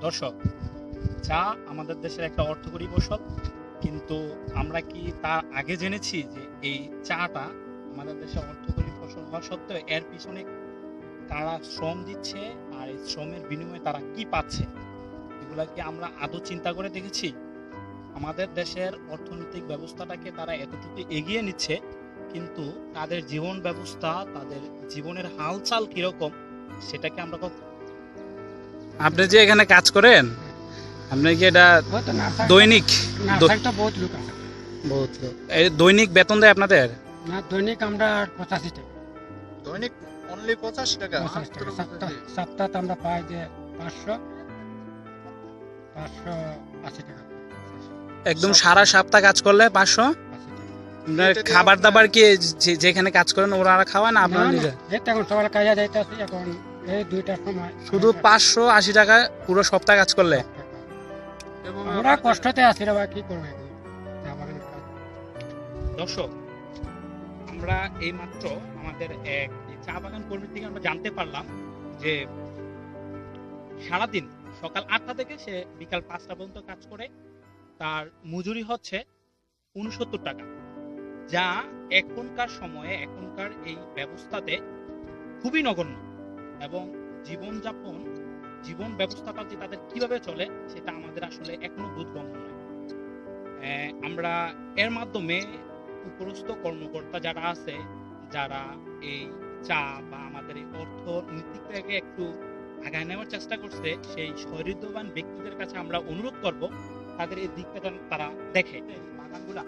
দর্শক, চা আমাদের দেশের একটা অর্থকরী ফসল, কিন্তু আমরা কি তার আগে জেনেছি যে এই চাটা আমাদের দেশে অর্থকরী ফসল হওয়া সত্ত্বেও এর পিছনে কারা শ্রম দিচ্ছে আর এই শ্রমের বিনিময়ে তারা কি পাচ্ছে, এগুলা কি আমরা আদৌ চিন্তা করে দেখেছি? আমাদের দেশের অর্থনৈতিক ব্যবস্থাটাকে তারা এতটুকু এগিয়ে নিচ্ছে, কিন্তু তাদের জীবন ব্যবস্থা, তাদের জীবনের হালচাল কিরকম সেটাকে আমরা আপনি যে এখানে কাজ করেন, আপনি কি এটা দৈনিক বহুত লোক আছে। বহুত লোক। এই দৈনিক বেতন দেয় আপনাদের? না, দৈনিক আমরা 85 টাকা। দৈনিক অনলি 85 টাকা। 85 টাকা। সপ্তাহে আমরা পাই যে 580 টাকা। একদম সারা সপ্তাহ কাজ করলে 500? 80 টাকা। আপনার খাবার দাবার কি যেখানে কাজ করেন ওরা খাওয়ায় না আপনারা নিজে? এই তো এখন সকালে কাজে যাইতেছি, এখন এই 2টার সময় শুধু 580 টাকা পুরো সপ্তাহ কাজ করলে? এবং আমরা কষ্টতে আছি রে ভাই, কি করবে এখন? চা বাগানের কাজ। দর্শক, আমরা এইমাত্র আমাদের এক চা বাগান কর্মীর থেকে আমরা জানতে পারলাম যে সারাদিন সকাল 8টা থেকে সে বিকাল 5টা পর্যন্ত কাজ করে, তার মজুরি হচ্ছে 69 টাকা, যা এখনকার সময়ে এখনকার এই ব্যবস্থাতে খুবই নগণ্য। এবং জীবন ব্যবস্থাটা যে তাদের কিভাবে চলে সেটা আমাদের আসলে এখনো বোধগম্য নয়। আমরা এর মাধ্যমে উপরস্থ কর্মকর্তা যারা আছে, যারা এই চা বা আমাদের এই অর্থনীতিটাকে একটু আগায় নেওয়ার চেষ্টা করছে, সেই সহৃদয়বান ব্যক্তিদের কাছে আমরা অনুরোধ করব তাদের এই দিকটা যেন তারা দেখে। এই বাগানগুলা